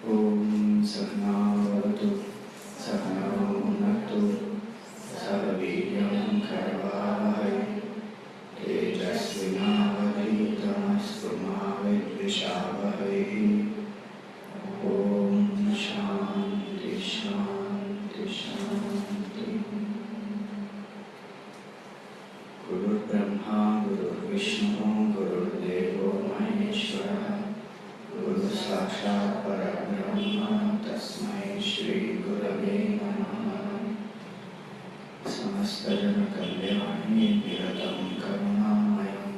Om Sahnavatu Sahnau Bhunaktu Sah Viryam Karavahai Tejasvinavadhitamastu ma vidvishavahai. Om Shanti Shanti Shanti. Guru Brahma Guru Vishnu Guru Devo Maheshwara Guru Sakshat Parabrahma Tasmai Shri Gurave Namaha. Samasta Jana Kalyani Viratam Karunamayam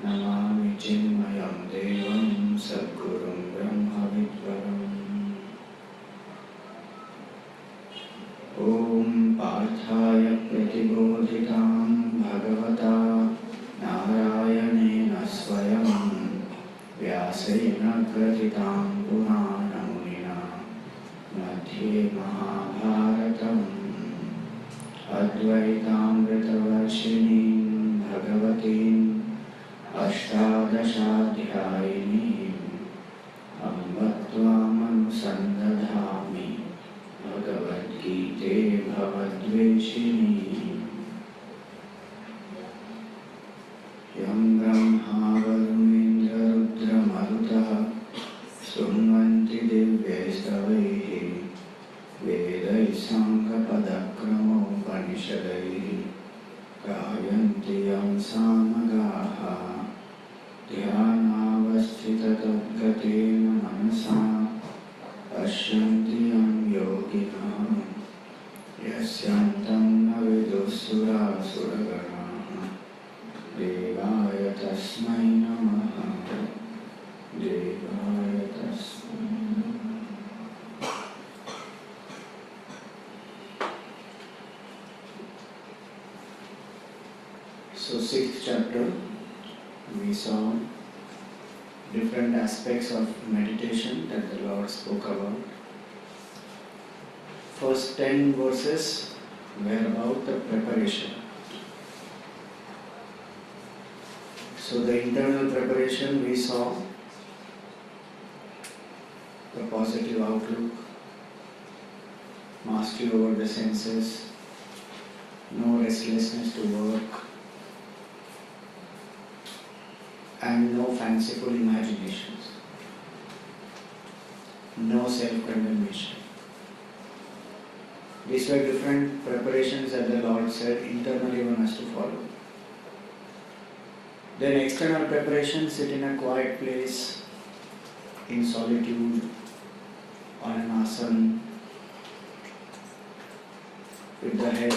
Namami Chinmayam Devam Sadgurum Brahma Vidvaram. Om Parthaya Pratibodhitam Bhagavata Narayanena Swayam Vyasena Kratitam Purana Munina Madhye Mahabharatam Advaitamritavarshiniim Bhagavatim Ashtadashaധ്യായിനീം Amb Tvamanusandathami Bhagavad-gīte Bhavadveshinīm. Yam Brahma Varunendra Rudra Marutah Sumvanti Divyaistavaihi Vedai Sangapadakramah Upanishadaihi Gayanti Yam Samagaha Dhyanavasthita-tadgatena manasa Pashyanti Yam Yoginah Yasyantam Navidusura-suragana Devaya Tasmai Namaha. Devaya Tasmai Namaha. So, 6th chapter, we saw different aspects of meditation that the Lord spoke about. First 10 verses were about the preparation. So the internal preparation we saw, the positive outlook, mastery over the senses, no restlessness to work, and no fanciful imaginations, no self-condemnation. These were different preparations that the Lord said internally one has to follow. Then external preparation, sit in a quiet place, in solitude, on an asana, with the head,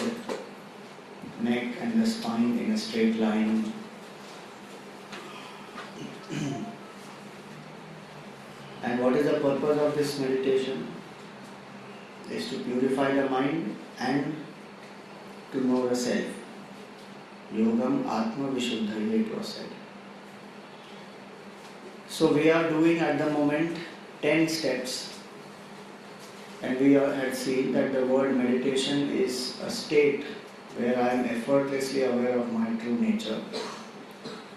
neck and the spine in a straight line. And what is the purpose of this meditation? Is to purify the mind and to know the self. Yogam Atma Vishuddhaya, it was said. So we are doing at the moment 10 steps, and we had seen that the word meditation is a state where I am effortlessly aware of my true nature.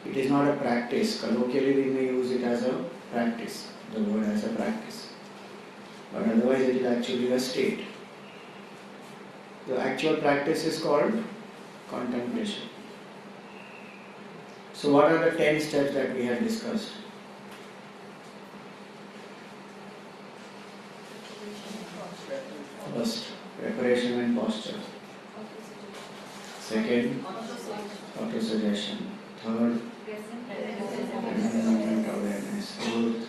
It is not a practice. Colloquially we may use it as a practice, the word as a practice. But otherwise it is actually a state. The actual practice is called contemplation. So what are the 10 steps that we have discussed? First, preparation and posture. Second, auto-suggestion. Third, present awareness. Fourth,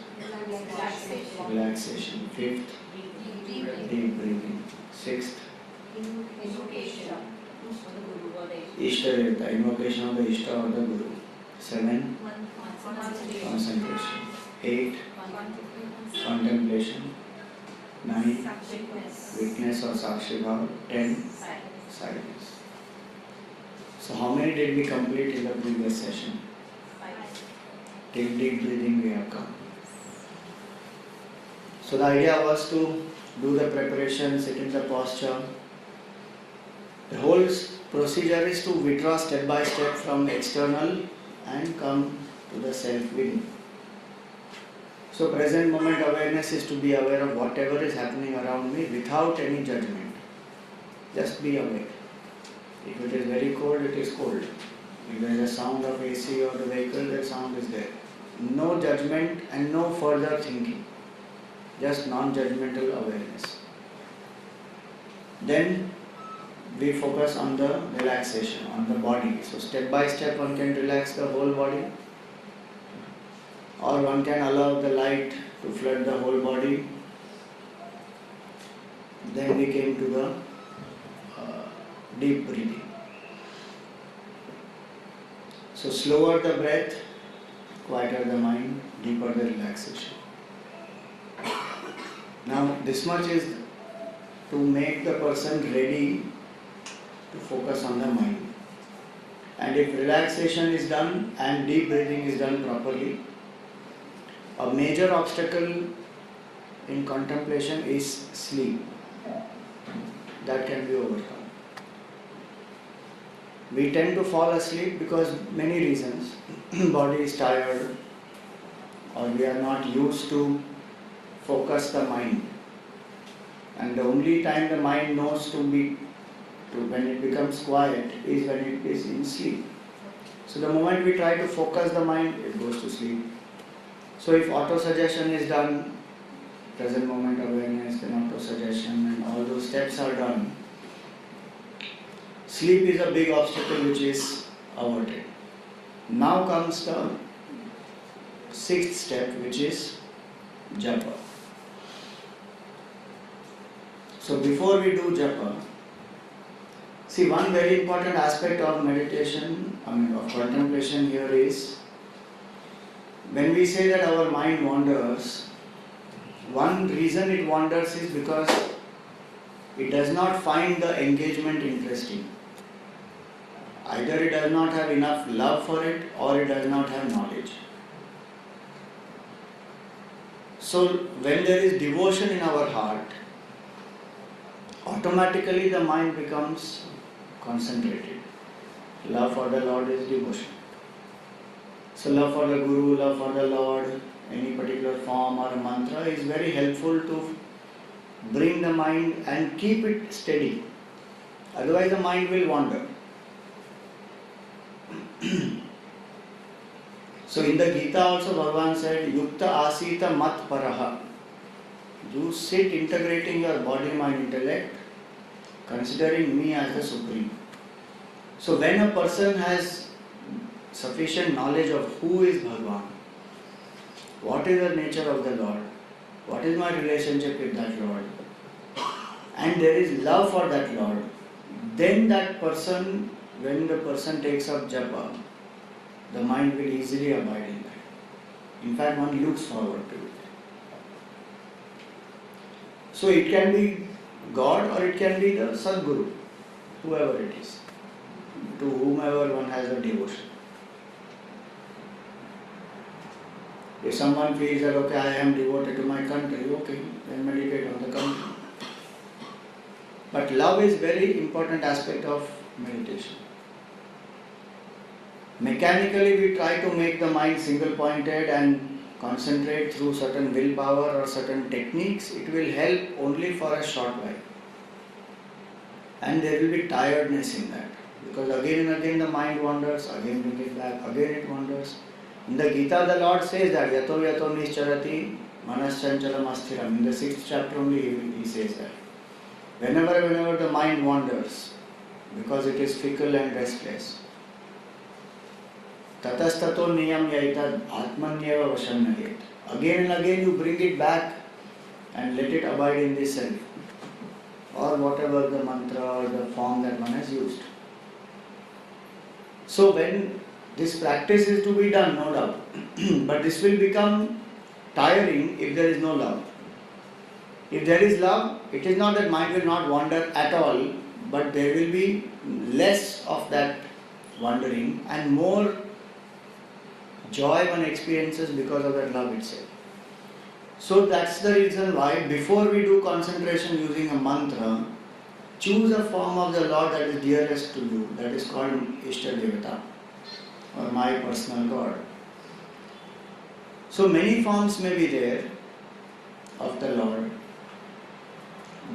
relaxation. Fifth, deep breathing. Sixth, Ishta, invocation of the Ishta or the Guru. 7, concentration. 8, contemplation. 9, witness or Sakshi Bhav. 10, silence. So how many did we complete in the previous session? Till deep breathing we have come. So the idea was to do the preparation, sit in the posture. The whole procedure is to withdraw step by step from the external and come to the self-will. So present moment awareness is to be aware of whatever is happening around me without any judgment. Just be aware. If it is very cold, it is cold. If there is a sound of AC or the vehicle, the sound is there. No judgment and no further thinking. Just non-judgmental awareness. Then we focus on the relaxation, on the body. So step by step one can relax the whole body, or one can allow the light to flood the whole body. Then we came to the deep breathing. So slower the breath, quieter the mind, deeper the relaxation. Now this much is to make the person ready to focus on the mind. And if relaxation is done and deep breathing is done properly, a major obstacle in contemplation is sleep. That can be overcome. We tend to fall asleep because many reasons. Body is tired, or we are not used to focus the mind. And the only time the mind knows when it becomes quiet is when it is in sleep. So the moment we try to focus the mind, it goes to sleep. So if auto-suggestion is done, present moment awareness, then auto-suggestion, and all those steps are done, sleep is a big obstacle which is averted. Now comes the sixth step, which is japa. So before we do japa, see, one very important aspect of meditation, of contemplation here is, when we say that our mind wanders, one reason it wanders is because it does not find the engagement interesting. Either it does not have enough love for it, or it does not have knowledge. So when there is devotion in our heart, automatically the mind becomes concentrated. Love for the Lord is devotion. So love for the Guru, love for the Lord, any particular form or mantra is very helpful to bring the mind and keep it steady. Otherwise the mind will wander. So in the Gita also Bhagavan said, Yukta asita mat paraha. You sit integrating your body, mind, intellect, considering me as the Supreme. So when a person has sufficient knowledge of who is Bhagavan, what is the nature of the Lord, what is my relationship with that Lord, and there is love for that Lord, then that person, when the person takes up japa, the mind will easily abide in that. In fact, one looks forward to it. So it can be God or it can be the Sadguru, whoever it is, to whomever one has a devotion. If someone feels that, okay, I am devoted to my country, okay, then meditate on the country. But love is very important aspect of meditation. Mechanically we try to make the mind single pointed and concentrate through certain willpower or certain techniques. It will help only for a short while. And there will be tiredness in that. Because again and again the mind wanders, again bring it back, again it wanders. In the Gita the Lord says that yato yato nischarati manaschanchalam asthiram. In the 6th chapter only he says that. Whenever the mind wanders, because it is fickle and restless, tatastato niyam yaitad atmanyeva vasham nayet. Again and again you bring it back and let it abide in this self, or whatever the mantra or the form that one has used. So when this practice is to be done, no doubt, but this will become tiring if there is no love. If there is love, it is not that mind will not wander at all, but there will be less of that wandering and more joy one experiences because of that love itself. So that's the reason why before we do concentration using a mantra, choose a form of the Lord that is dearest to you, that is called Ishta Devata, or my personal God. So many forms may be there of the Lord,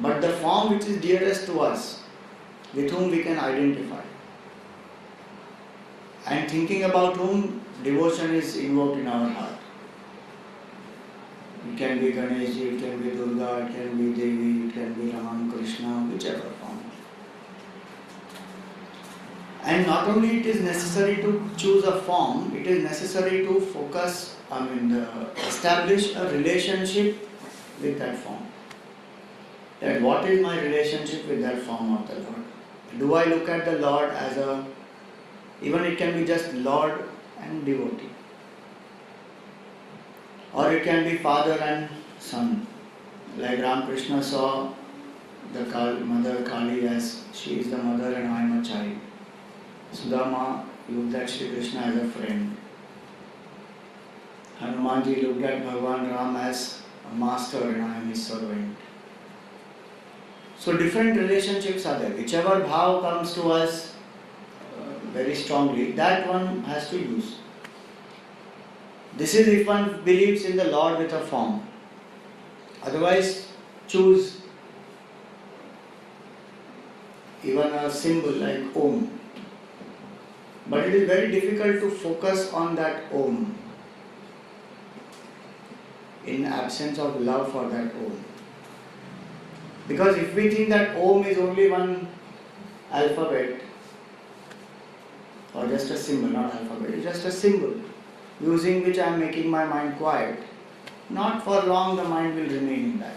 but the form which is dearest to us, with whom we can identify, and thinking about whom devotion is invoked in our heart. It can be Ganesh, it can be Durga, it can be Devi, it can be Ram, Krishna, whichever form. And not only it is necessary to choose a form, it is necessary to establish a relationship with that form. That what is my relationship with that form of the Lord? Do I look at the Lord as even it can be just Lord and devotee. Or it can be father and son. Like Ramakrishna saw the mother Kali as she is the mother and I am a child. Sudama looked at Sri Krishna as a friend. Hanumanji looked at Bhagavan Ram as a master and I am his servant. So different relationships are there. Whichever bhav comes to us very strongly, that one has to use. This is if one believes in the Lord with a form. Otherwise, choose even a symbol like Om. But it is very difficult to focus on that Om in absence of love for that Om. Because if we think that Om is only one alphabet, or just a symbol, not alphabet, it's just a symbol, using which I am making my mind quiet, not for long the mind will remain in that.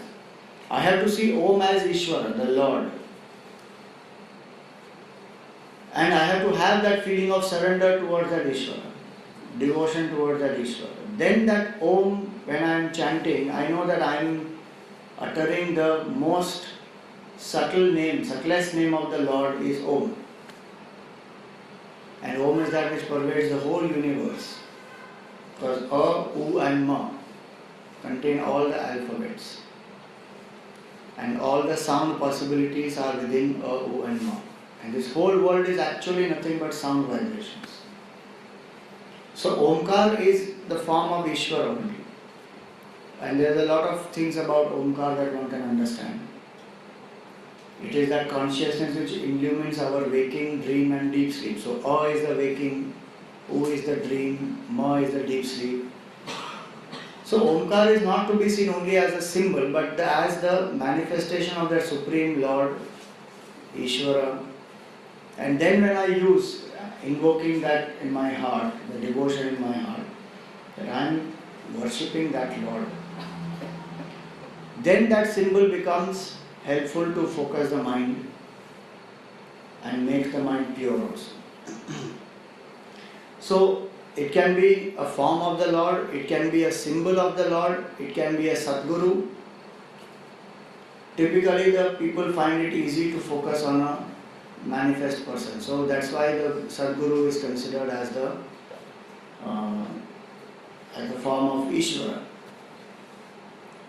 I have to see Om as Ishvara, the Lord. And I have to have that feeling of surrender towards that Ishvara, devotion towards that Ishvara. Then that Om, when I am chanting, I know that I am uttering the most subtlest name of the Lord is Om. And Om is that which pervades the whole universe. Because A, U and Ma contain all the alphabets. And all the sound possibilities are within A, U and Ma. And this whole world is actually nothing but sound vibrations. So Omkar is the form of Ishvara only. And there is a lot of things about Omkar that one can understand. It is that consciousness which illumines our waking, dream and deep sleep. So A is the waking, U is the dream, Ma is the deep sleep. So Omkar is not to be seen only as a symbol, but as the manifestation of the Supreme Lord, Ishvara. And then when I use invoking that in my heart, the devotion in my heart, that I am worshipping that Lord, then that symbol becomes helpful to focus the mind and make the mind pure also. So it can be a form of the Lord, it can be a symbol of the Lord, it can be a Sadguru. Typically the people find it easy to focus on a manifest person. So that's why the Sadguru is considered as the form of Ishvara.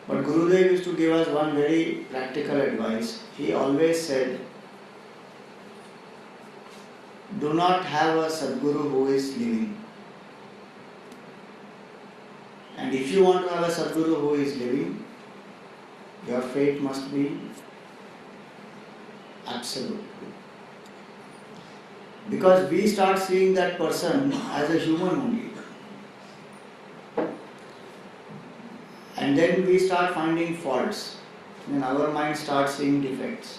But Gurudev used to give us one very practical advice. He always said, do not have a Sadguru who is living. And if you want to have a Sadguru who is living, your faith must be absolute. Because we start seeing that person as a human only. And then we start finding faults. Then our mind starts seeing defects.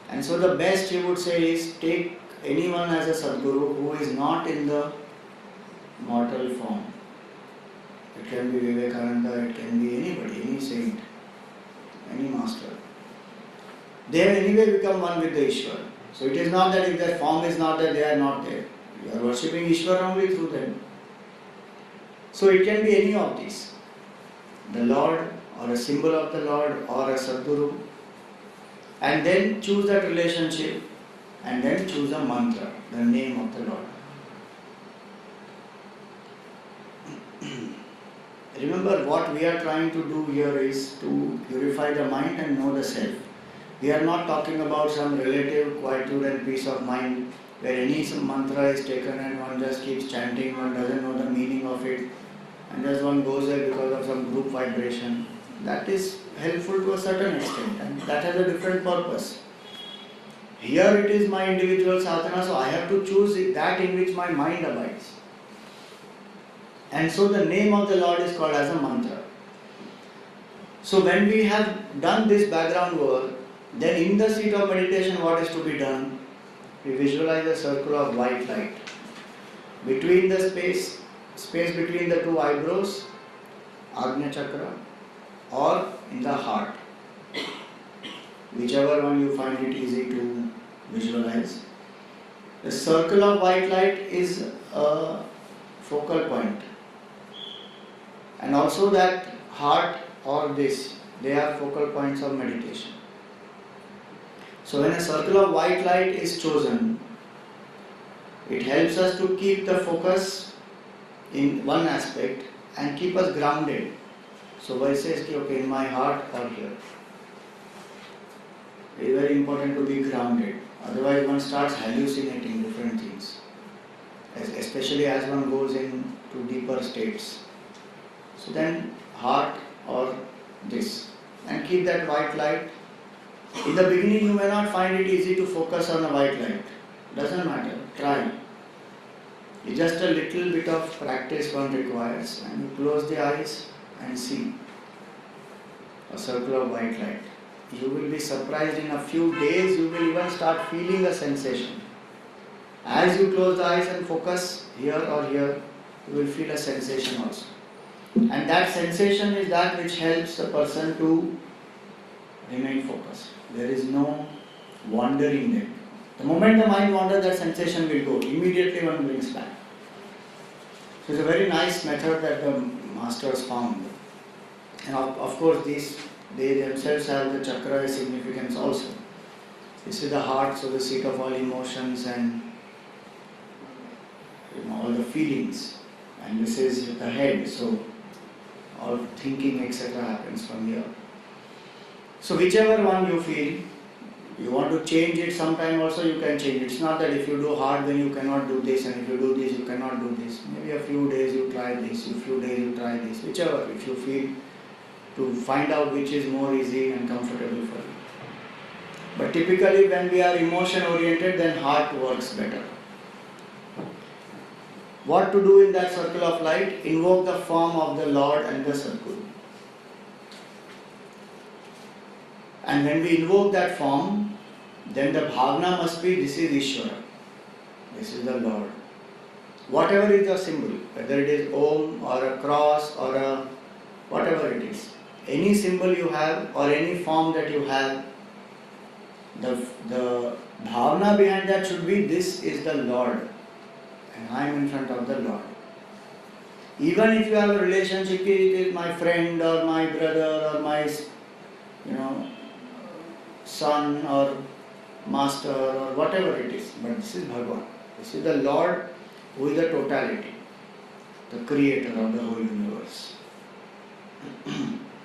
And so the best he would say is take anyone as a Sadguru who is not in the mortal form. It can be Vivekananda, it can be anybody, any saint, any master. They have anyway become one with the Ishvara. So it is not that if their form is not there, they are not there. You are worshipping Ishvara only through them. So it can be any of these. The Lord, or a symbol of the Lord, or a Sadguru. And then choose that relationship, and then choose a mantra, the name of the Lord. Remember, what we are trying to do here is to purify the mind and know the self. We are not talking about some relative quietude and peace of mind where any mantra is taken and one just keeps chanting, one doesn't know the meaning of it. and just one goes there because of some group vibration. That is helpful to a certain extent, and that has a different purpose. Here it is my individual sadhana, so I have to choose that in which my mind abides. And so the name of the Lord is called as a mantra. So when we have done this background work, then in the seat of meditation what is to be done? We visualize a circle of white light. Between the space between the two eyebrows, Agnya Chakra, or in the heart. Whichever one you find it easy to visualize. The circle of white light is a focal point. And also that heart or this, they are focal points of meditation. So when a circle of white light is chosen, it helps us to keep the focus in one aspect and keep us grounded. So one says, okay, in my heart or here. It is very important to be grounded. Otherwise one starts hallucinating different things. Especially as one goes into deeper states. So then heart or this. And keep that white light. In the beginning you may not find it easy to focus on the white light. Doesn't matter. Try. It's just a little bit of practice one requires. And you close the eyes and see a circle of white light. You will be surprised, in a few days you will even start feeling a sensation. As you close the eyes and focus here or here, you will feel a sensation also. And that sensation is that which helps the person to remain focused. There is no wandering there. The moment the mind wanders, that sensation will go. Immediately one brings back. So it's a very nice method that the masters found. And of course they themselves have the chakra significance also. This is the heart, so the seat of all emotions and all the feelings. And this is the head, so all thinking etc. happens from here. So whichever one you feel, you want to change it sometime also you can change it. It's not that if you do hard then you cannot do this, and if you do this you cannot do this. Maybe a few days you try this, a few days you try this, whichever, if you feel, to find out which is more easy and comfortable for you. But typically when we are emotion oriented, then heart works better. What to do in that circle of light? Invoke the form of the Lord and the Sadguru. And when we invoke that form, then the bhavna must be, this is Ishvara. This is the Lord. Whatever is the symbol, whether it is Om or a cross or a whatever it is, any symbol you have or any form that you have, the bhavna behind that should be, this is the Lord and I am in front of the Lord. Even if you have a relationship, it is my friend or my brother or my son or master or whatever it is, but this is Bhagavan. This is the Lord who is the totality, the creator of the whole universe,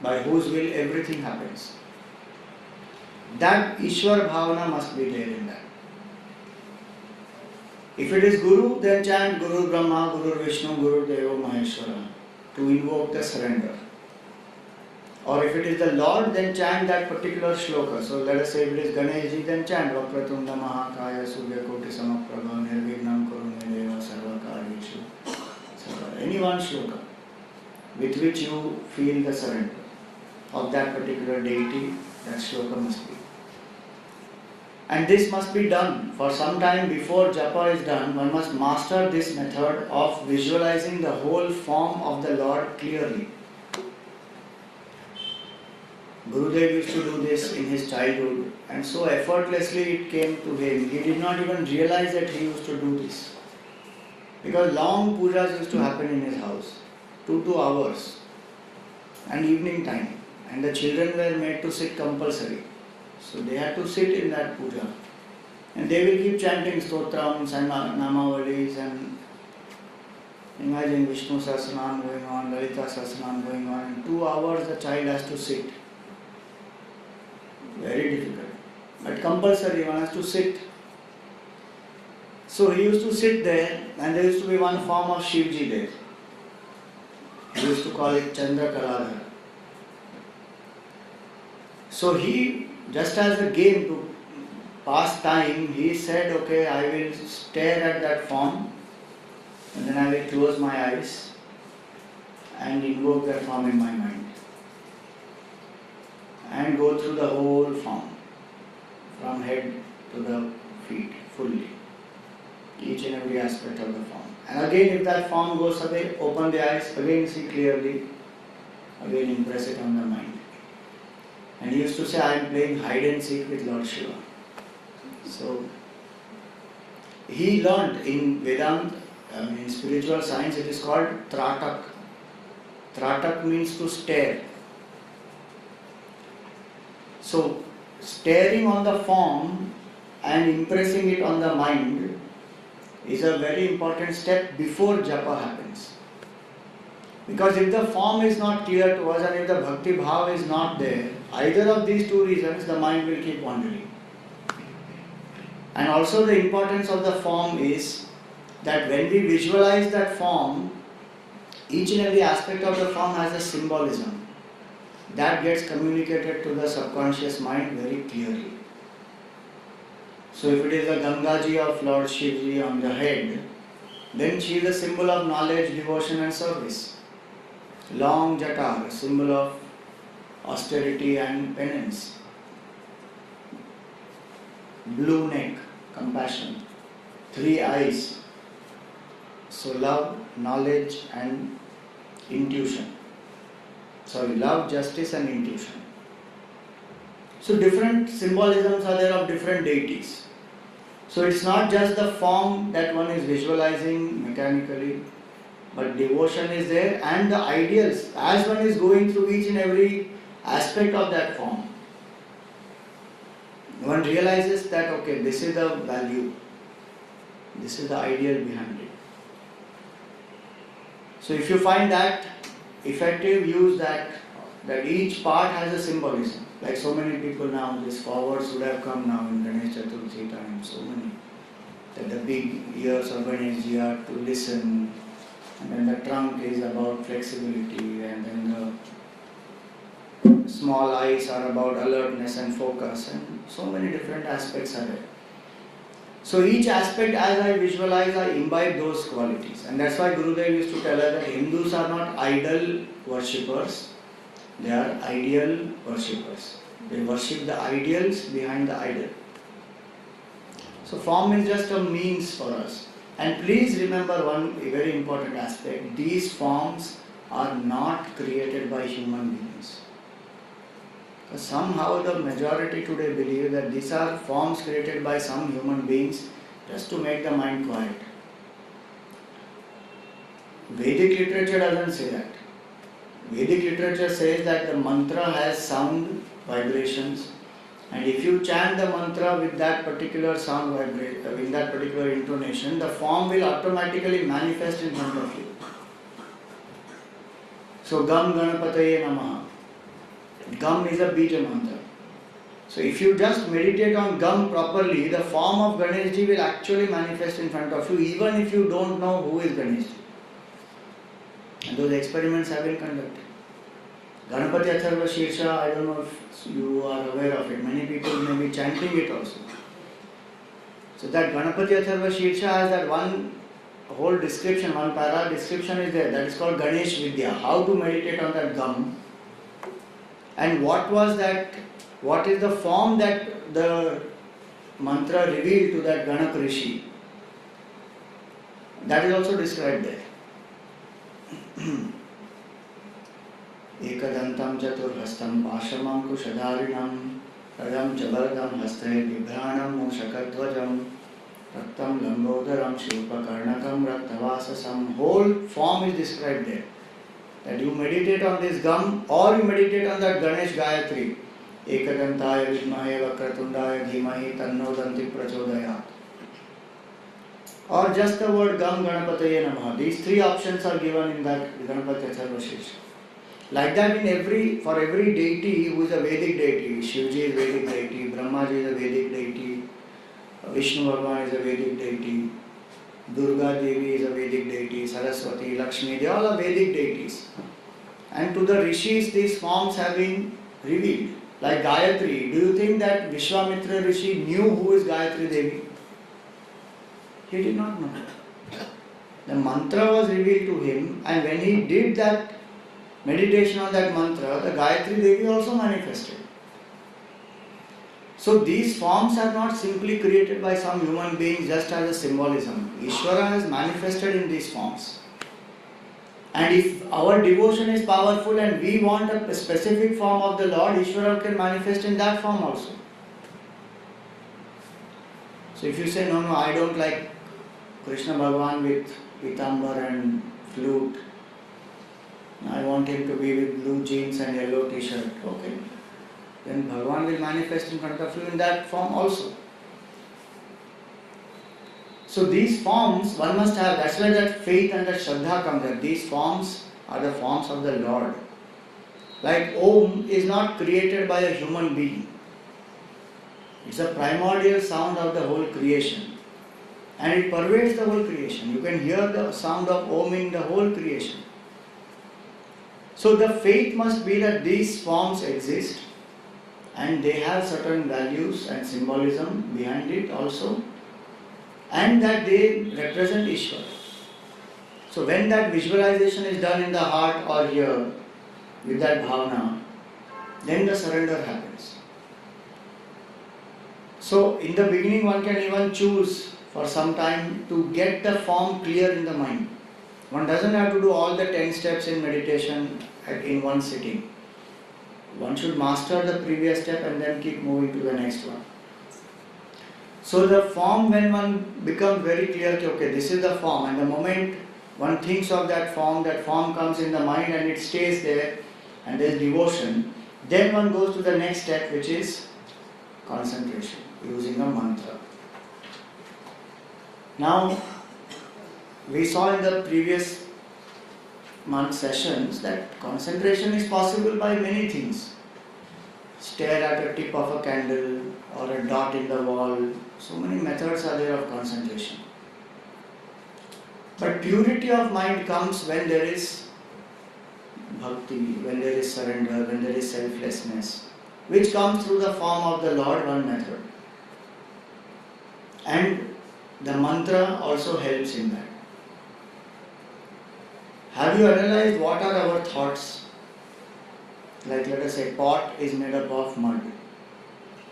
by whose will everything happens. That Ishwar Bhavana must be there in that. If it is Guru, then chant Guru Brahma, Guru Vishnu, Guru Deva Maheshwara to invoke the surrender. Or if it is the Lord, then chant that particular shloka. So let us say if it is Ganeshji, then chant Vakratunda Mahakaya Surya Koti Samaprabha Nirvignam Kurune Deva Sarvakarishu. Any one shloka with which you feel the surrender of that particular deity, that shloka must be. And this must be done for some time before japa is done. One must master this method of visualizing the whole form of the Lord clearly. Gurudev used to do this in his childhood, and so effortlessly it came to him. He did not even realize that he used to do this. Because long pujas used to happen in his house, 2 hours, and evening time. And the children were made to sit compulsory. So they had to sit in that puja. And they will keep chanting stotrams and namavalis, and imagine Vishnu Sahasranam going on, Lalita Sahasranam going on. In 2 hours the child has to sit. Very difficult. But compulsory, one has to sit. So he used to sit there, and there used to be one form of Shivji there. We used to call it Chandra Kaladhara. So he, just as a game to pass time, he said, okay, I will stare at that form and then I will close my eyes and invoke that form in my mind and go through the whole form from head to the feet fully, each and every aspect of the form. And again, if that form goes away, open the eyes, again see clearly, again impress it on the mind. And he used to say, I am playing hide and seek with Lord Shiva. So he learned in Vedanta, in spiritual science, it is called Tratak. Tratak means to stare. So staring on the form and impressing it on the mind is a very important step before japa happens. Because if the form is not clear to us and if the bhakti bhav is not there, either of these two reasons, the mind will keep wandering. And also the importance of the form is that when we visualize that form, each and every aspect of the form has a symbolism that gets communicated to the subconscious mind very clearly. So if it is the Gangaji of Lord Shivji on the head, then she is a symbol of knowledge, devotion and service. Long jata, a symbol of austerity and penance. Blue neck, compassion. 3 eyes, so love, knowledge and intuition. Sorry, love, justice and intuition. So different symbolisms are there of different deities. So it's not just the form that one is visualizing mechanically, but devotion is there and the ideals as one is going through each and every aspect of that form. One realizes that okay, this is the value, this is the ideal behind it. So if you find that effective, use that each part has a symbolism. Like so many people now, these forwards would have come now in Ganesh Chaturthi time, so many. That the big ears of Ganesh ji are to listen, and then the trunk is about flexibility, and then the small eyes are about alertness and focus, and so many different aspects are there. So each aspect, as I visualize, I imbibe those qualities. And that's why Gurudev used to tell us that Hindus are not idol worshippers, they are ideal worshippers. They worship the ideals behind the idol. So form is just a means for us. And please remember one very important aspect. These forms are not created by human beings. Because somehow the majority today believe that these are forms created by some human beings just to make the mind quiet. Vedic literature doesn't say that. Vedic literature says that the mantra has sound vibrations, and if you chant the mantra with that particular sound vibration, in that particular intonation, the form will automatically manifest in front of you. So Gam Ganapataye Namaha. Gam is a bija mantra. So if you just meditate on Gam properly, the form of Ganesh ji will actually manifest in front of you, even if you don't know who is Ganesh ji. And those experiments have been conducted. Ganapati Atharva Shirsha, I don't know if you are aware of it. Many people may be chanting it also. So that Ganapati Atharva Shirsha has that one whole description, one para description is there. That is called Ganesh Vidya. How to meditate on that Gam. And what was that, what is the form that the mantra revealed to that Ganak Rishi? That is also described there. Ekadantam chaturhastam pashamam kushadharinam radam chabardam haste vibhranam moshakadvajam raktam lambodaram shilpakarnakam raktavasasam. Whole form is described there. That you meditate on this Gam or you meditate on that Ganesh Gayatri. Ekadantaya vidmahe vakratundaya dhimahi tanno danti prachodayat. Or just the word Gam Ganapataye Namaha. These 3 options are given in that Ganapati Atharva Shirsha. Like that for every deity who is a Vedic deity, Shivji is a Vedic deity, Brahmaji is a Vedic deity, Vishnu Bhagavan is a Vedic deity, Durga Devi is a Vedic deity, Saraswati, Lakshmi, they all are Vedic deities. and to the rishis these forms have been revealed. Like Gayatri, do you think that Vishwamitra Rishi knew who is Gayatri Devi? He did not know. The mantra was revealed to him, and when he did that meditation on that mantra, the Gayatri Devi also manifested. So these forms are not simply created by some human beings just as a symbolism. Ishvara has manifested in these forms. And if our devotion is powerful and we want a specific form of the Lord, Ishvara can manifest in that form also. So if you say, no, I don't like Krishna Bhagavan with pitambar and flute, I want him to be with blue jeans and yellow t-shirt, okay. Then Bhagavan will manifest in front of you in that form also. So these forms one must have, that's why that faith and that Shraddha comes there. These forms are the forms of the Lord. Like Om is not created by a human being. It's a primordial sound of the whole creation. And it pervades the whole creation. You can hear the sound of Om in the whole creation. So the faith must be that these forms exist and they have certain values and symbolism behind it also, and that they represent Ishvara. So when that visualization is done in the heart or here with that bhavana, then the surrender happens. So in the beginning one can even choose for some time to get the form clear in the mind. One doesn't have to do all the 10 steps in meditation in one sitting. One should master the previous step and then keep moving to the next one. So the form, when one becomes very clear, okay, this is the form, and the moment one thinks of that form comes in the mind and it stays there, and there is devotion, then one goes to the next step, which is concentration, using a mantra. Now, we saw in the previous month sessions that concentration is possible by many things. Stare at a tip of a candle or a dot in the wall. So many methods are there of concentration. But purity of mind comes when there is bhakti, when there is surrender, when there is selflessness, which comes through the form of the Lord, one method. And the mantra also helps in that. Have you analyzed what are our thoughts? Like let us say pot is made up of mud.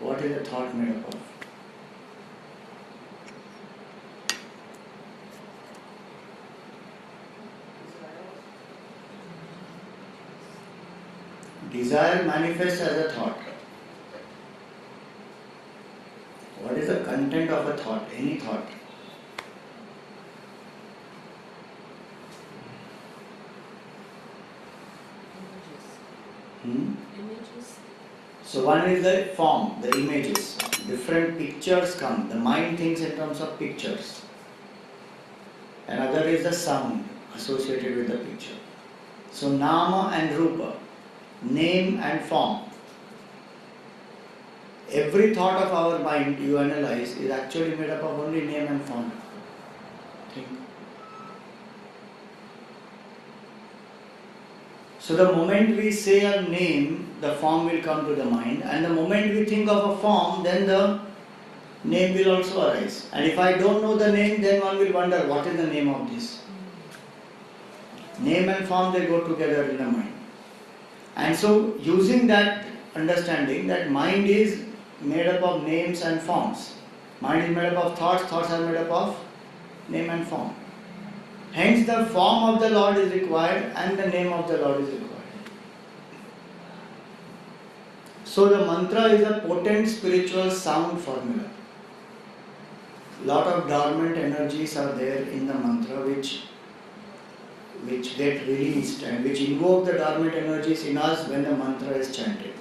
What is a thought made up of? Desire manifests as a thought. What is the content of a thought? Any thought? Images. So one is the form, the images. Different pictures come. The mind thinks in terms of pictures. Another is the sound associated with the picture. So nama and rupa, name and form. Every thought of our mind you analyze is actually made up of only name and form. Think. So the moment we say a name, the form will come to the mind, and the moment we think of a form, then the name will also arise. And if I don't know the name, then one will wonder what is the name of this. Name and form, they go together in the mind. And so using that understanding that mind is made up of names and forms. Mind is made up of thoughts, thoughts are made up of name and form. Hence the form of the Lord is required and the name of the Lord is required. So the mantra is a potent spiritual sound formula. Lot of dormant energies are there in the mantra which get released and which invoke the dormant energies in us when the mantra is chanted.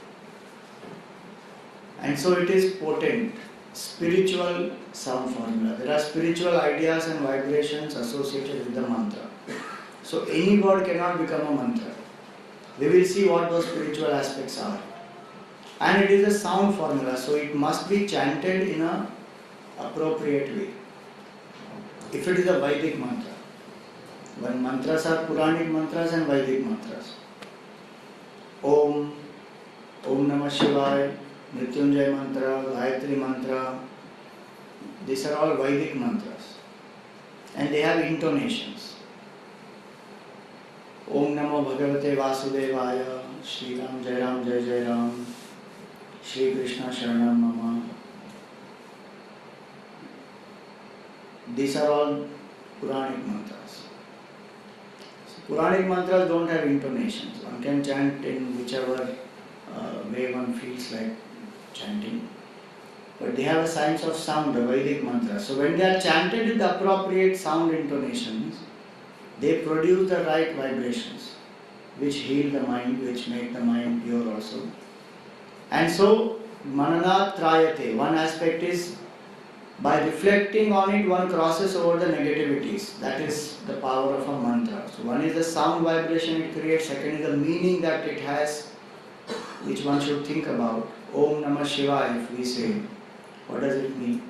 And so it is potent, spiritual sound formula. There are spiritual ideas and vibrations associated with the mantra. So any word cannot become a mantra. We will see what those spiritual aspects are. And it is a sound formula, so it must be chanted in an appropriate way. If it is a Vedic mantra, when mantras are Puranic mantras and Vedic mantras. Om, Om Namah Shivaya, Mrityunjay mantra, Gayatri mantra. These are all Vedic mantras. And they have intonations. Om Namo Bhagavate Vasudevaya, Shri Ram Jai Jai Ram, Shri Krishna Sharanam Mama. These are all Puranic mantras. So Puranic mantras don't have intonations. One can chant in whichever way one feels like chanting. But they have a science of sound, the Vedic mantras. So when they are chanted with the appropriate sound intonations, they produce the right vibrations, which heal the mind, which make the mind pure also. And so, mananat trayate, one aspect is by reflecting on it, one crosses over the negativities. That is the power of a mantra. So one is the sound vibration it creates, second is the meaning that it has, which one should think about. Om Namah Shivaya, if we say, what does it mean?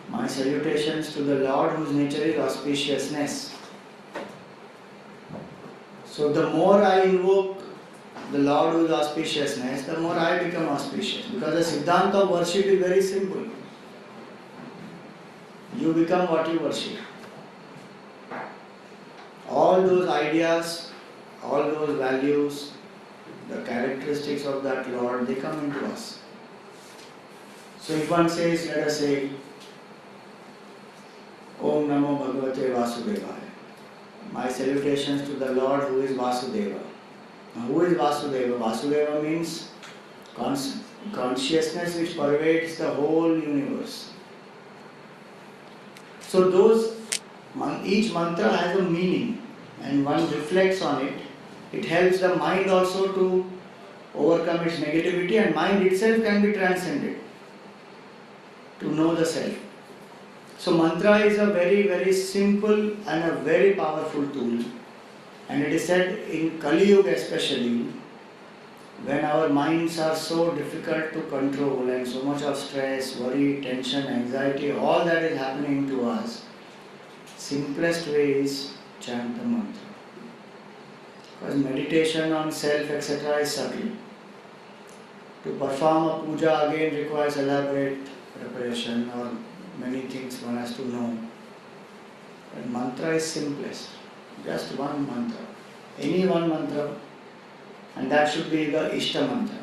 My salutations to the Lord whose nature is auspiciousness. So the more I invoke the Lord whose auspiciousness, the more I become auspicious. Because the Siddhanta of worship is very simple. You become what you worship. All those ideas, all those values, the characteristics of that Lord, they come into us. So if one says, let us say, Om Namo Bhagavate Vasudevaya. My salutations to the Lord who is Vasudeva. Now, who is Vasudeva? Vasudeva means consciousness which pervades the whole universe. So each mantra has a meaning, and one reflects on it. It helps the mind also to overcome its negativity, and mind itself can be transcended to know the self. So mantra is a very, very simple and a very powerful tool. And it is said in Kali Yuga especially, when our minds are so difficult to control and so much of stress, worry, tension, anxiety, all that is happening to us, simplest way is chant the mantra. Because meditation on self, etc. is subtle. To perform a puja again requires elaborate preparation or many things one has to know. But mantra is simplest. Just one mantra. Any one mantra. And that should be the Ishta mantra.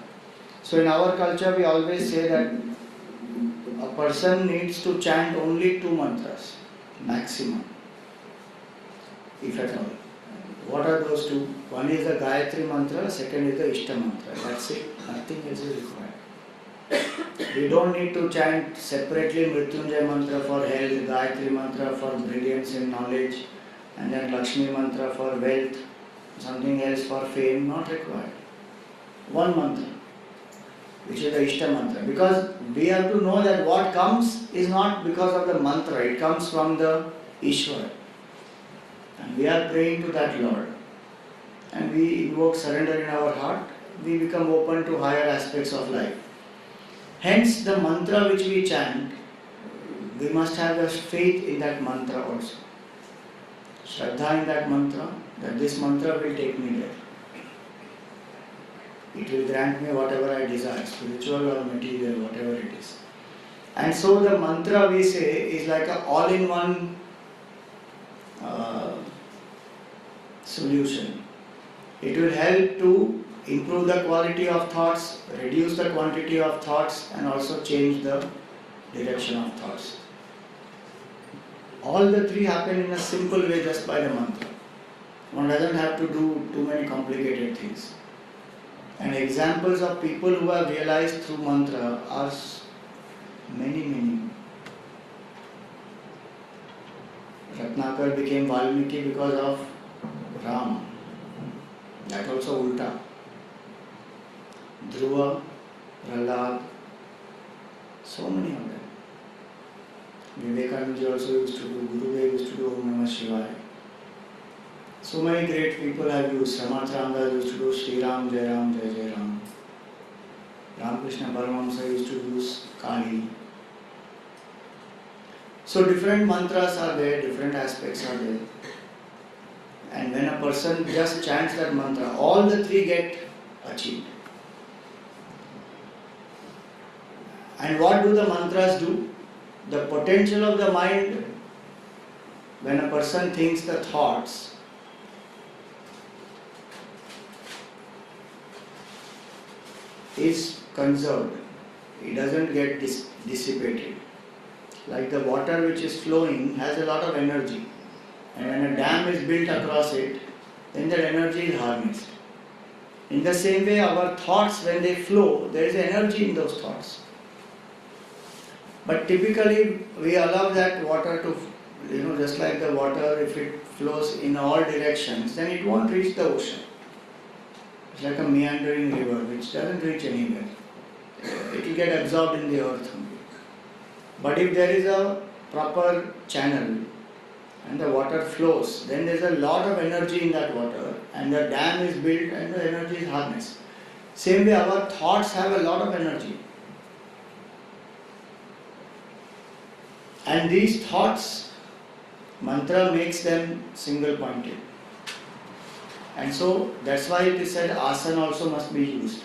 So in our culture we always say that a person needs to chant only 2 mantras. Maximum. If at all. What are those 2? One is the Gayatri mantra, second is the Ishta mantra. That's it. Nothing else is required. We don't need to chant separately Mrityunjay mantra for health, Gayatri mantra for brilliance in knowledge, and then Lakshmi mantra for wealth, something else for fame, not required. One mantra, which is the Ishta mantra. Because we have to know that what comes is not because of the mantra, it comes from the Ishwar. And we are praying to that Lord. And we invoke surrender in our heart, we become open to higher aspects of life. Hence, the mantra which we chant, we must have the faith in that mantra also. Shraddha in that mantra, that this mantra will take me there. It will grant me whatever I desire, spiritual or material, whatever it is. And so the mantra we say is like an all-in-one solution. It will help to improve the quality of thoughts, reduce the quantity of thoughts, and also change the direction of thoughts. All the 3 happen in a simple way just by the mantra. One doesn't have to do too many complicated things. And examples of people who have realized through mantra are many. Ratnakar became Valmiki because of Ram. That also ulta. Dhruva, Prahlad, so many of them. Vivekananda also used to do, Gurudev used to do Om Namah Shivaya. So many great people have used. Ramath Ramdas used to do Shri Ram Jai Ram. Ramakrishna Paramahamsa used to use Kali. So different mantras are there, different aspects are there. And when a person just chants that mantra, all the 3 get achieved. And what do the mantras do? The potential of the mind, when a person thinks the thoughts, is conserved. It doesn't get dissipated. Like the water which is flowing has a lot of energy. And when a dam is built across it, then that energy is harnessed. In the same way, our thoughts, when they flow, there is energy in those thoughts. But typically, we allow that water to, just like the water, if it flows in all directions, then it won't reach the ocean. It's like a meandering river which doesn't reach anywhere. It will get absorbed in the earth only. But if there is a proper channel and the water flows, then there is a lot of energy in that water and the dam is built and the energy is harnessed. Same way, our thoughts have a lot of energy. And these thoughts, mantra makes them single pointed. And so that's why it is said asana also must be used.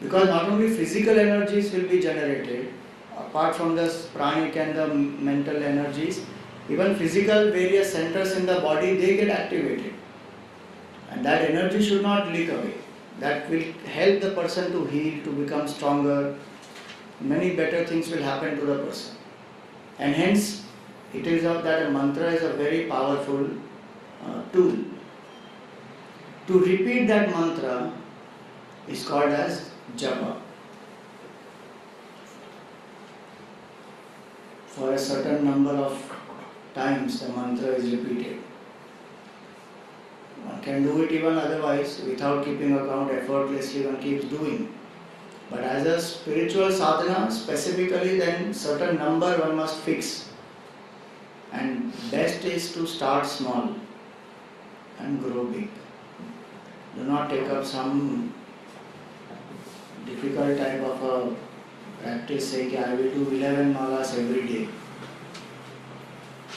Because not only physical energies will be generated, apart from the pranic and the mental energies, even physical various centers in the body, they get activated. And that energy should not leak away. That will help the person to heal, to become stronger. Many better things will happen to the person. And hence, it is that a mantra is a very powerful tool. To repeat that mantra is called as japa. For a certain number of times the mantra is repeated. One can do it even otherwise, without keeping account, effortlessly one keeps doing. But as a spiritual sadhana, specifically, then certain number one must fix. And best is to start small and grow big. Do not take up some difficult type of a practice, saying I will do 11 malas every day.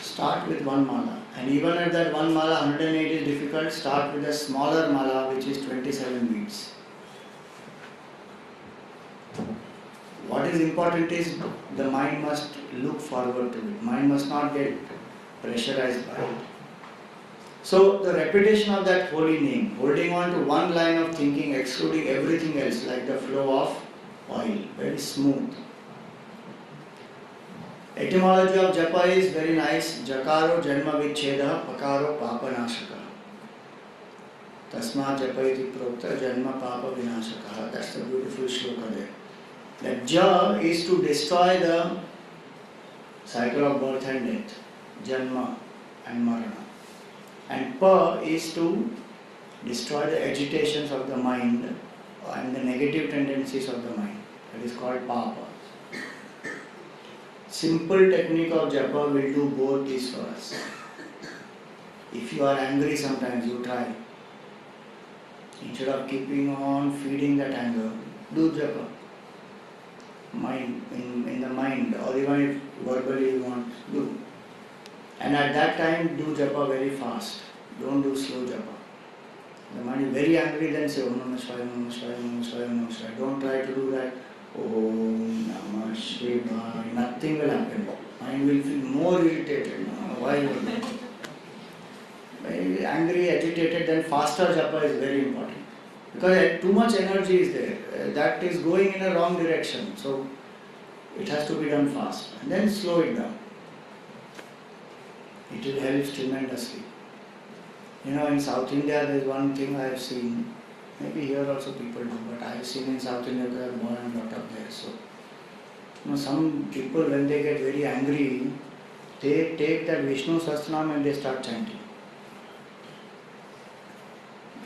Start with one mala. And even if that one mala 108 is difficult, start with a smaller mala which is 27 beads. What is important is the mind must look forward to it. Mind must not get pressurized by it. So the repetition of that holy name, holding on to one line of thinking, excluding everything else, like the flow of oil, very smooth. Etymology of japa is very nice. Jakaro janma vicheda pakaro papa nashaka. Tasma japa iti prokta janma papa vinashaka. That's the beautiful shloka there. That ja is to destroy the cycle of birth and death, janma and marana. And pa is to destroy the agitations of the mind and the negative tendencies of the mind. That is called papa. Simple technique of japa will do both these for us. If you are angry sometimes, you try. Instead of keeping on feeding that anger, do japa. Mind in the mind, or even if verbally you want, do. And at that time, do japa very fast. Don't do slow japa. The mind is very angry, then say Om Namah Shivaya, Om Namah Shivaya, Om Namah Shivaya, Om Namah Shivaya. Don't try to do that. Om Namah Shivaya. Nothing will happen. Mind will feel more irritated. Why? Very angry, agitated, then faster japa is very important. Because too much energy is there. That is going in a wrong direction. So it has to be done fast. And then slow it down. It will help tremendously. In South India there is one thing I have seen. Maybe here also people do, but I have seen in South India they are born and brought up there. So, some people when they get very angry, they take that Vishnu Sahasranam and they start chanting.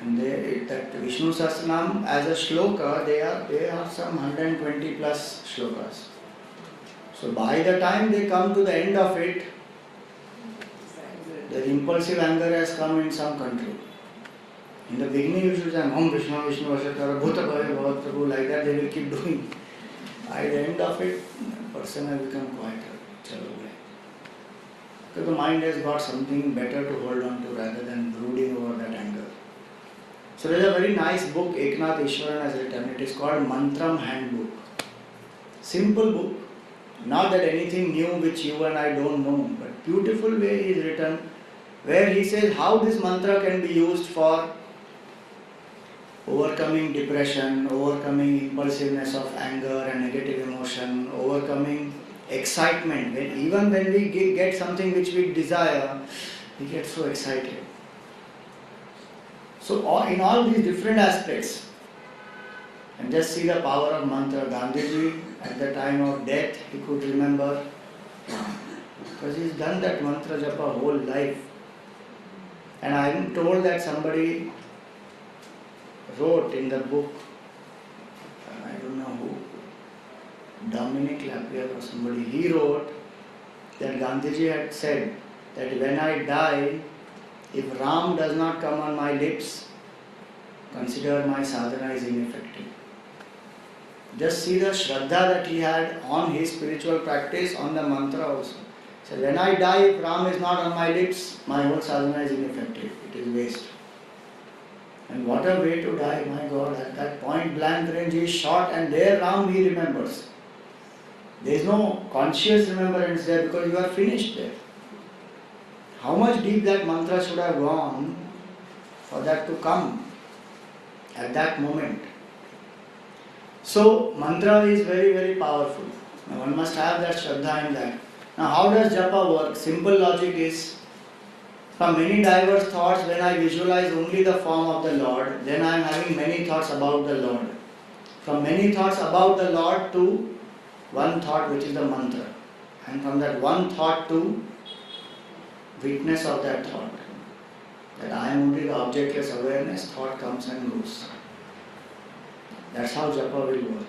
And that Vishnu Sahasranam as a shloka, they are some 120 plus shlokas. So by the time they come to the end of it, the impulsive anger has come in some control. In the beginning you should say Om Vishnu Vishnu Vashatara Bhuta Bhave Bhavat Prabhu, like that they will keep doing. By the end of it, the person has become quieter. Because the mind has got something better to hold on to rather than brooding over that anger. So there is a very nice book Eknath Ishwaran has written. It is called Mantram Handbook. Simple book, not that anything new which you and I don't know, but beautiful way he is written, where he says how this mantra can be used for overcoming depression, overcoming impulsiveness of anger and negative emotion, overcoming excitement. Even when we get something which we desire, we get so excited. So in all these different aspects, and just see the power of mantra. Gandhiji, at the time of death, he could remember, because he's done that mantra japa whole life. And I am told that somebody wrote in the book, I don't know who, Dominic Lapierre or somebody, he wrote that Gandhiji had said that when I die, if Ram does not come on my lips, consider my sadhana is ineffective. Just see the shraddha that he had on his spiritual practice, on the mantra also. So when I die, if Ram is not on my lips, my whole sadhana is ineffective. It is waste. And what a way to die, my God. At that point blank range he is shot, and there Ram he remembers. There is no conscious remembrance there because you are finished there. How much deep that mantra should have gone for that to come at that moment. So mantra is very, very powerful. Now one must have that shraddha in that. Now how does japa work? Simple logic is, from many diverse thoughts, when I visualize only the form of the Lord, then I am having many thoughts about the Lord. From many thoughts about the Lord to one thought which is the mantra. And from that one thought to witness of that thought. That I am only the objectless awareness, thought comes and goes. That's how japa will work.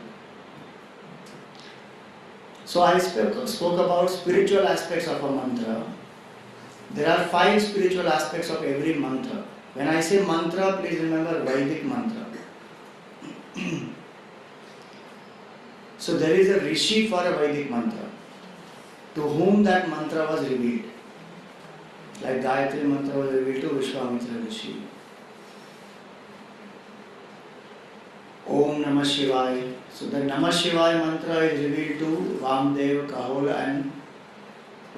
So I spoke about spiritual aspects of a mantra. There are 5 spiritual aspects of every mantra. When I say mantra, please remember Vedic mantra. So there is a rishi for a Vedic mantra, to whom that mantra was revealed. Like Gayatri mantra was revealed to Vishwamitra Rishi. Om Namah Shivaya. So the Namah Shivaya mantra is revealed to Vamdev, Kahol and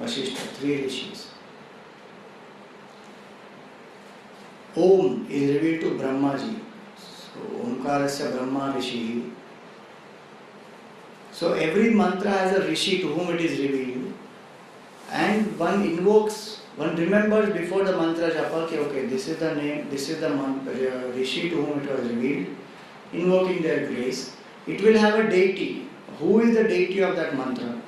Vasishtha, 3 rishis. Om is revealed to Brahmaji. So Omkarasya Brahma Rishi. So every mantra has a rishi to whom it is revealed, and one invokes, one remembers before the mantra japa, okay, this is the name, this is the rishi to whom it was revealed, invoking their grace. It will have a deity. Who is the deity of that mantra?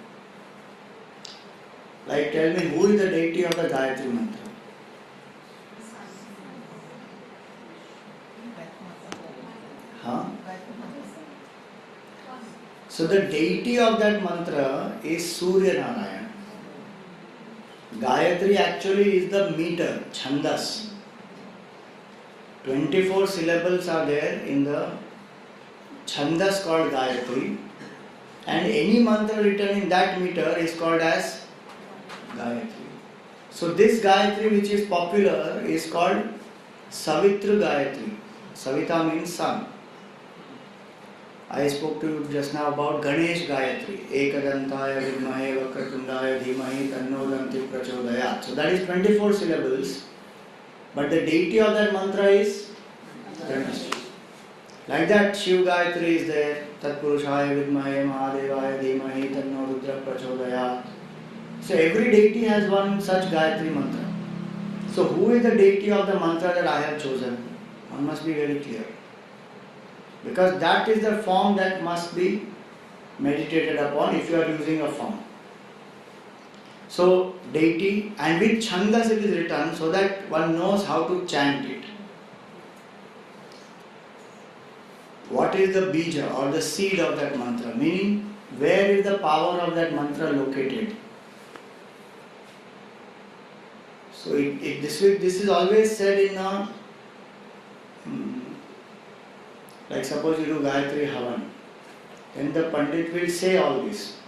Like tell me, who is the deity of the Gayatri mantra? Huh? So the deity of that mantra is Surya Narayan. Gayatri actually is the meter, Chandas. 24 syllables are there in the Chandas called Gayatri, and any mantra written in that meter is called as Gayatri. So this Gayatri which is popular is called Savitra Gayatri. Savita means sun. I spoke to you just now about Ganesh Gayatri. Ekadantaya vidmahe vakratundaya dhimahi tanno danti prachodayat. So that is 24 syllables. But the deity of that mantra is Ganesh. Like that, Shiv Gayatri is there. Tatpurushaya vidmahe mahadevaya dhimahi tanno rudra prachodayat. So every deity has one such Gayatri mantra. So who is the deity of the mantra that I have chosen? One must be very clear. Because that is the form that must be meditated upon if you are using a form. So deity, and with Chandas it is written so that one knows how to chant it. What is the bija or the seed of that mantra? Meaning, where is the power of that mantra located? So this is always said in a, like suppose you do Gayatri Havan, then the Pandit will say all this.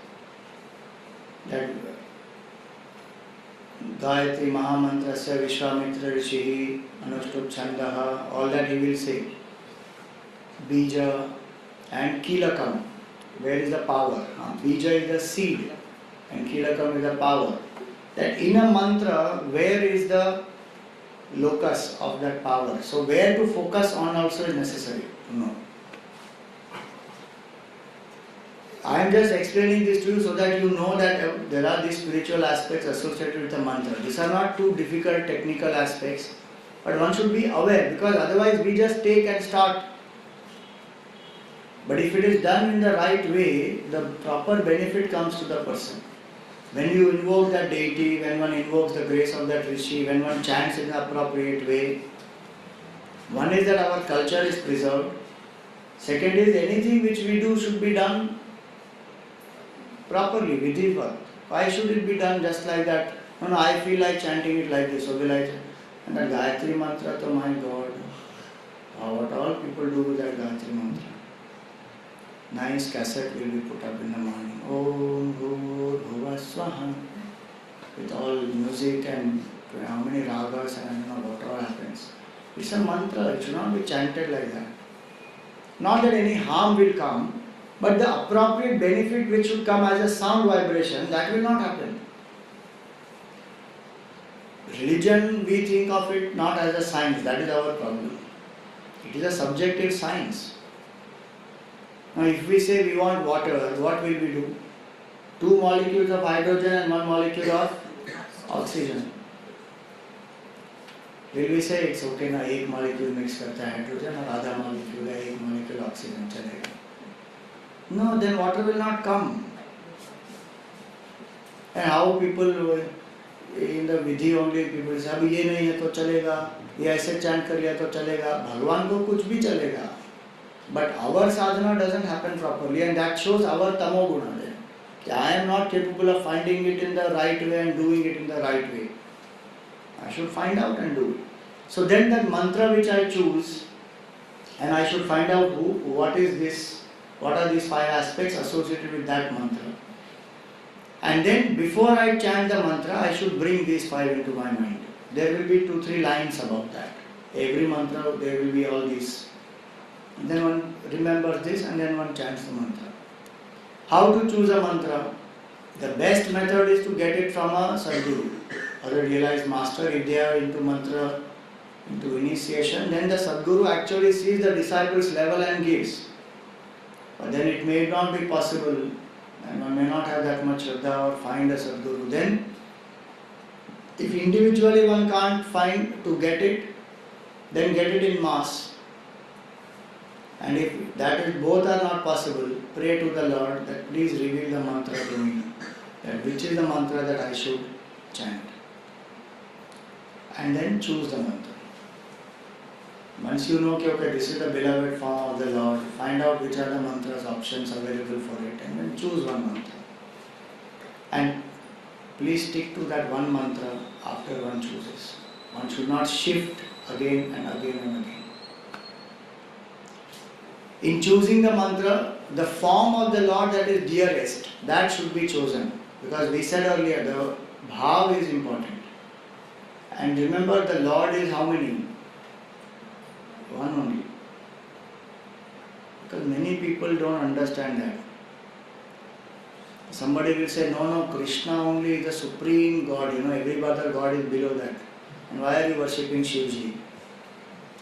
That Gayatri Mahamantrasya Vishwamitra Rishihi Anushtup Chandaha, all that he will say. Bija and Kilakam, where is the power? Bija is the seed and Kilakam is the power. That in a mantra, where is the locus of that power? So where to focus on also is necessary to know. I am just explaining this to you so that you know that there are these spiritual aspects associated with the mantra. These are not too difficult technical aspects, but one should be aware, because otherwise we just take and start. But if it is done in the right way, the proper benefit comes to the person. When you invoke that deity, when one invokes the grace of that rishi, when one chants in the appropriate way, one is that our culture is preserved. Second is, anything which we do should be done properly, vidhivat. Why should it be done just like that? No, I feel like chanting it like this, so will I chant? And that Gayatri mantra, to my God, what all people do with that Gayatri mantra. Nice cassette will be put up in the morning. Om Bhur Bhuva Swaha. With all music and how many ragas and what all happens. It's a mantra, it should not be chanted like that. Not that any harm will come, but the appropriate benefit which should come as a sound vibration, that will not happen. Religion, we think of it not as a science, that is our problem. It is a subjective science. Now if we say we want water, what will we do? 2 molecules of hydrogen and 1 molecule of oxygen. Will we say it's okay ना एक molecule mix करता है hydrogen और आधा molecule है एक molecule oxygen चलेगा? No, then water will not come. And how people in the vidhi only people say अब ये नहीं है तो चलेगा, ये ऐसे chant कर लिया तो चलेगा, भगवान को कुछ भी चलेगा. But our sadhana doesn't happen properly, and that shows our tamo guna there. I am not capable of finding it in the right way and doing it in the right way. I should find out and do it. So then that mantra which I choose, and I should find out what is this, what are these 5 aspects associated with that mantra. And then before I chant the mantra, I should bring these 5 into my mind. There will be 2-3 lines about that. Every mantra there will be all these. And then one remembers this and then one chants the mantra. How to choose a mantra? The best method is to get it from a sadguru or a realized master. If they are into mantra, into initiation, then the sadguru actually sees the disciple's level and gives. But then it may not be possible, and one may not have that much shraddha or find a sadguru. Then, if individually one can't find to get it, then get it in mass. And if that is both are not possible, pray to the Lord that please reveal the mantra to me, that which is the mantra that I should chant. And then choose the mantra. Once you know okay, this is the beloved form of the Lord, find out which are the mantras options available for it, and then choose one mantra. And please stick to that one mantra after one chooses. One should not shift again and again and again. In choosing the mantra, the form of the Lord that is dearest, that should be chosen. Because we said earlier, the bhav is important. And remember, the Lord is how many? One only. Because many people don't understand that. Somebody will say, no, Krishna only is the supreme God. Every other God is below that. And why are you worshipping Shivji?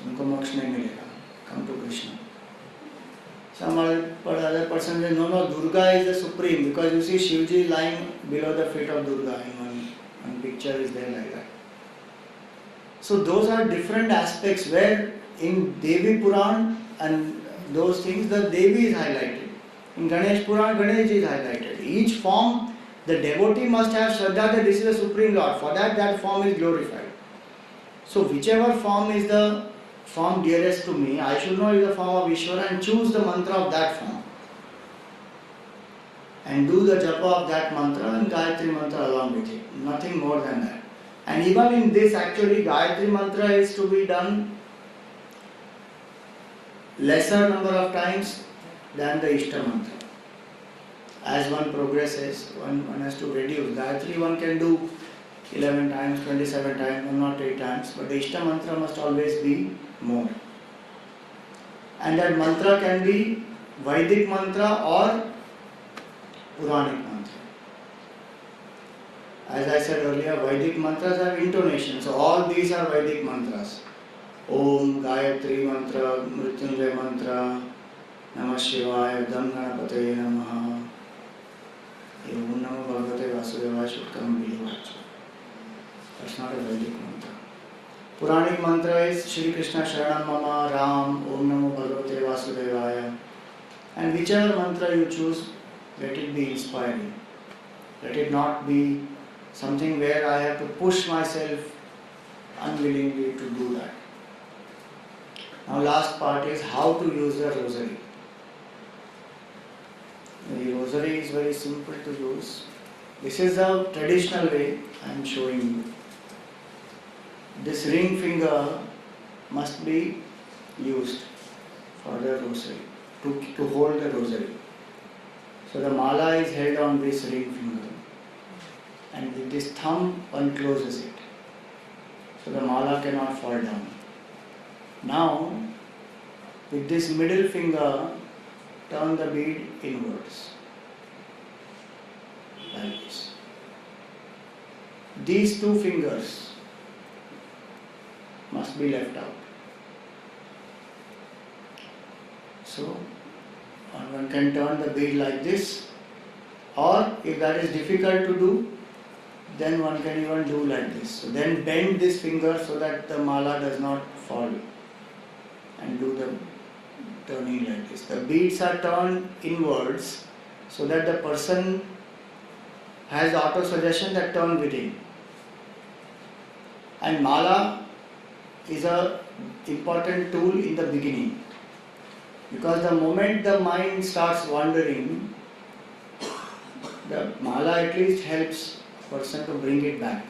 Unko moksha nahi milega. Come to Krishna. Some other person says, no, Durga is the supreme, because you see Shivji lying below the feet of Durga in one picture is there like that. So those are different aspects where in Devi Puran and those things the Devi is highlighted. In Ganesh Puran, Ganesh is highlighted. Each form, the devotee must have shraddha that this is the Supreme Lord. For that form is glorified. So whichever form is the form dearest to me, I should know is the form of Ishvara and choose the mantra of that form. And do the japa of that mantra and Gayatri mantra along with it. Nothing more than that. And even in this actually Gayatri mantra is to be done lesser number of times than the Ishta mantra. As one progresses, one has to reduce. Gayatri one can do 11 times, 27 times, or not 8 times, but the Ishta mantra must always be more. And that mantra can be Vedic mantra or Puranic mantra. As I said earlier, Vedic mantras have intonation. So all these are Vedic mantras. Om, Gayatri mantra, Mrityunjay mantra, Namah Shivaya, Dam Ganapataye Namaha, Om Namo Bhagavate Vasudevaya should come be watched. That's not a Vedic mantra. Puranic mantra is Shri Krishna Sharanam Mama, Ram, Om Namo Bhagavate Vasudevaya. And whichever mantra you choose, let it be inspiring. Let it not be something where I have to push myself unwillingly to do that. Now last part is how to use the rosary. The rosary is very simple to use. This is the traditional way I am showing you. This ring finger must be used for the rosary, to hold the rosary. So the mala is held on this ring finger, and with this thumb one closes it. So the mala cannot fall down. Now, with this middle finger, turn the bead inwards, like this. These two fingers must be left out. So, one can turn the bead like this, or if that is difficult to do, then one can even do like this. So then bend this finger so that the mala does not fall, and do the turning like this. The beads are turned inwards so that the person has the auto suggestion that turn within. And mala is a important tool in the beginning, because the moment the mind starts wandering, the mala at least helps person to bring it back.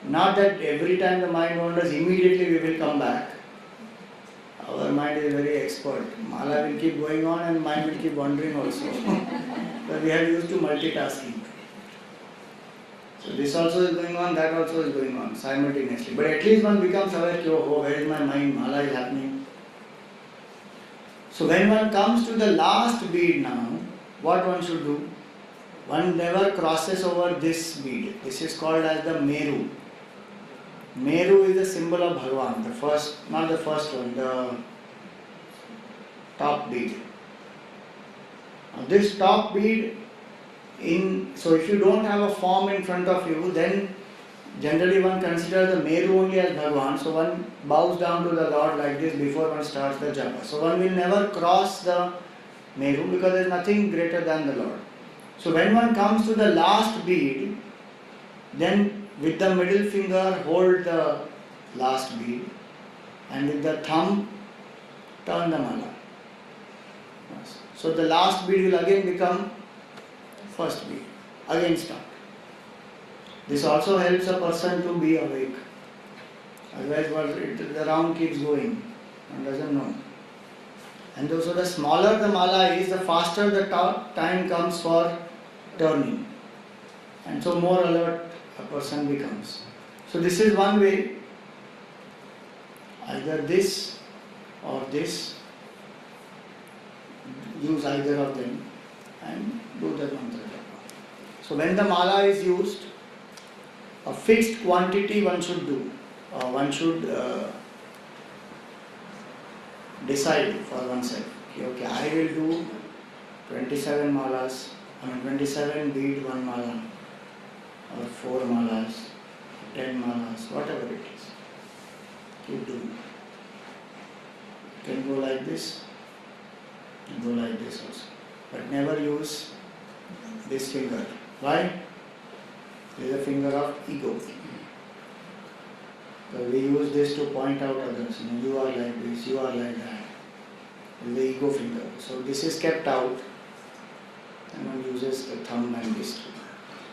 Not that every time the mind wanders, immediately we will come back. Our mind is very expert. Mala will keep going on and mind will keep wandering also. But we are used to multitasking. So this also is going on, that also is going on simultaneously. But at least one becomes aware, oh, where is my mind? Mala is happening. So when one comes to the last bead now, what one should do? One never crosses over this bead. This is called as the Meru. Meru is the symbol of Bhagavan. The first, not the first one, the top bead. Now this top bead, so if you don't have a form in front of you, then generally one considers the Meru only as Bhagavan. So one bows down to the Lord like this before one starts the japa. So one will never cross the Meru because there is nothing greater than the Lord. So when one comes to the last bead, then with the middle finger hold the last bead, and with the thumb turn the mala. So the last bead will again become first bead. Again start. This also helps a person to be awake. Otherwise the round keeps going. One doesn't know. And also the smaller the mala is, the faster the time comes for turning. And so more alert a person becomes. So this is one way, either this or this, use either of them and do the mantra japa. So when the mala is used, a fixed quantity one should do. One should decide for oneself. Okay, I will do 27 malas, 27 bead one mala, or 4 malas, 10 malas, whatever it is. Keep doing. You can go like this, and go like this also. But never use this finger. Why? This is a finger of ego. So we use this to point out others. You are like this, you are like that. This is the ego finger. So this is kept out, and one uses the thumb and this.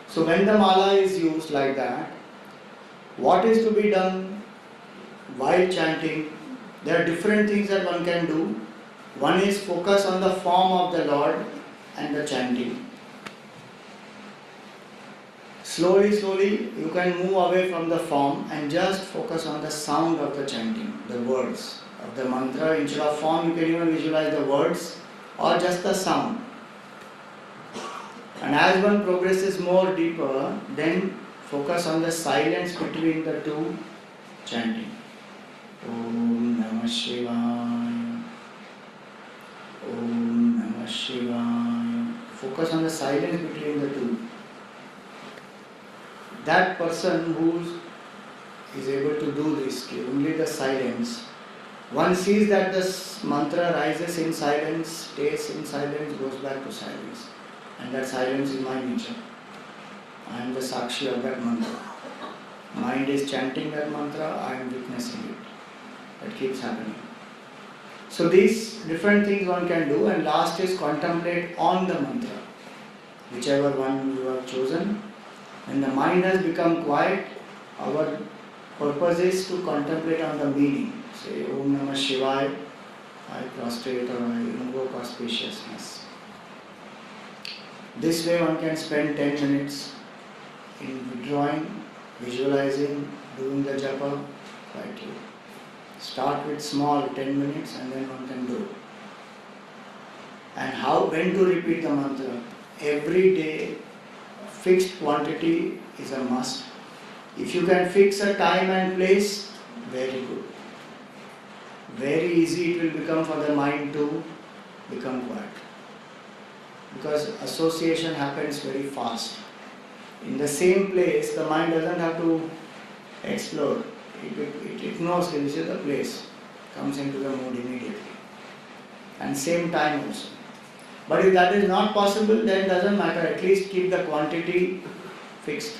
So when the mala is used like that, what is to be done while chanting? There are different things that one can do. One is focus on the form of the Lord and the chanting. Slowly, slowly, you can move away from the form and just focus on the sound of the chanting, the words of the mantra. Instead of form, you can even visualize the words or just the sound. And as one progresses more deeper, then focus on the silence between the two chanting. Om Namah Shivaya. Om Namah Shivaya. Focus on the silence between the two. That person who is able to do this, only the silence, one sees that this mantra rises in silence, stays in silence, goes back to silence. And that silence is my nature. I am the Sakshi of that mantra. Mind is chanting that mantra, I am witnessing it. That keeps happening. So these different things one can do, and last is contemplate on the mantra. Whichever one you have chosen. When the mind has become quiet, our purpose is to contemplate on the meaning. Say Om Namah Shivaya, I prostrate or I invoke auspiciousness. This way one can spend 10 minutes in withdrawing, visualizing, doing the japa quietly. Start with small 10 minutes and then one can do. And when to repeat the mantra? Every day, fixed quantity is a must. If you can fix a time and place, very good. Very easy it will become for the mind to become quiet. Because association happens very fast. In the same place, the mind doesn't have to explore. It knows this is the place. Comes into the mood immediately. And same time also. But if that is not possible, then it doesn't matter. At least keep the quantity fixed.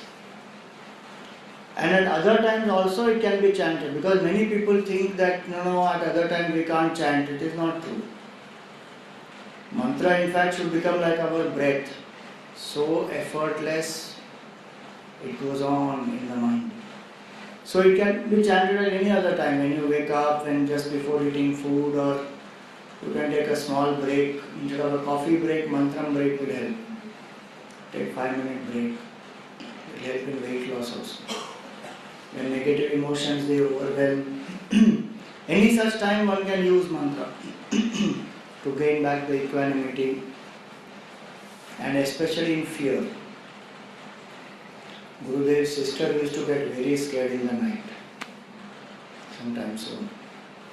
And at other times also it can be chanted. Because many people think that no, at other times we can't chant. It is not true. Mantra in fact should become like our breath. So effortless it goes on in the mind. So it can be chanted at any other time. When you wake up, when just before eating food, or you can take a small break. Instead of a coffee break, mantram break will help. Take 5-minute break. It will help in weight loss also. When negative emotions they overwhelm, any such time one can use mantra to gain back the equanimity, and especially in fear. Gurudev's sister used to get very scared in the night. Sometimes so.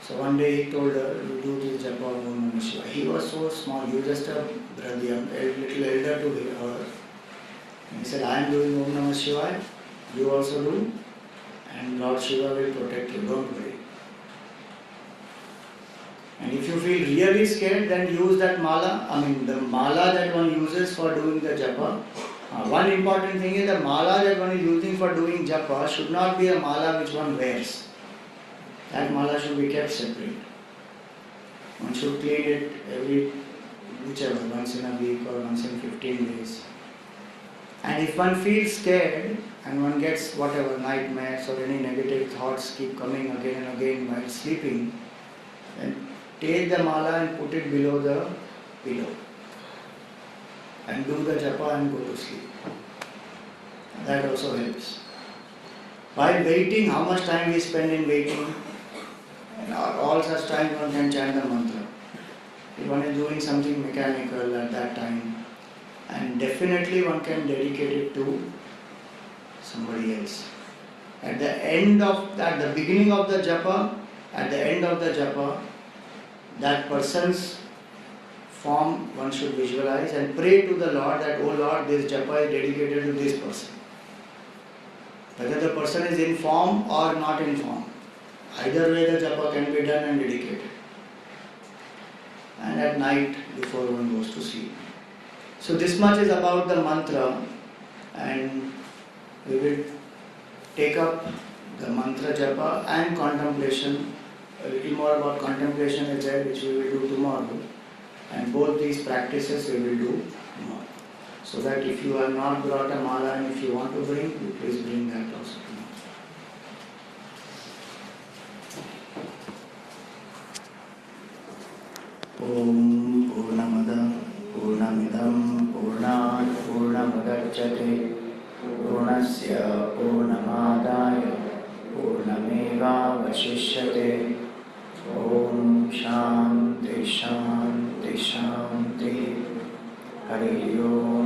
So one day he told her, you do this japa of Om Namah Shivaya. He was so small, he was just a brother, little elder to her. And he said, I am doing Om Namah Shivaya, you also do, and Lord Shiva will protect you, don't worry. And if you feel really scared, then use that mala, the mala that one uses for doing the japa. One important thing is the mala that one is using for doing japa should not be a mala which one wears. That mala should be kept separate. One should clean it whichever, once in a week or once in 15 days. And if one feels scared and one gets whatever nightmares or any negative thoughts keep coming again and again while sleeping, then take the mala and put it below the pillow. And do the japa and go to sleep. That also helps. While waiting, how much time we spend in waiting? And all such times one can chant the mantra. If one is doing something mechanical at that time, and definitely one can dedicate it to somebody else. At the beginning of the japa, at the end of the japa, that person's form one should visualize and pray to the Lord that, oh Lord, this japa is dedicated to this person. Whether the person is in form or not in form. Either way the japa can be done and dedicated. And at night before one goes to sleep. So this much is about the mantra, and we will take up the mantra japa and contemplation. A little more about contemplation is there, which we will do tomorrow. And both these practices we will do tomorrow. So that if you have not brought a mala and if you want to bring, you please bring that also tomorrow. Om Purnamada Purnamidam Purnat Purnamadachyate Purnasya वशिष्यते। Om Shanti Shanti Shanti. Hari Om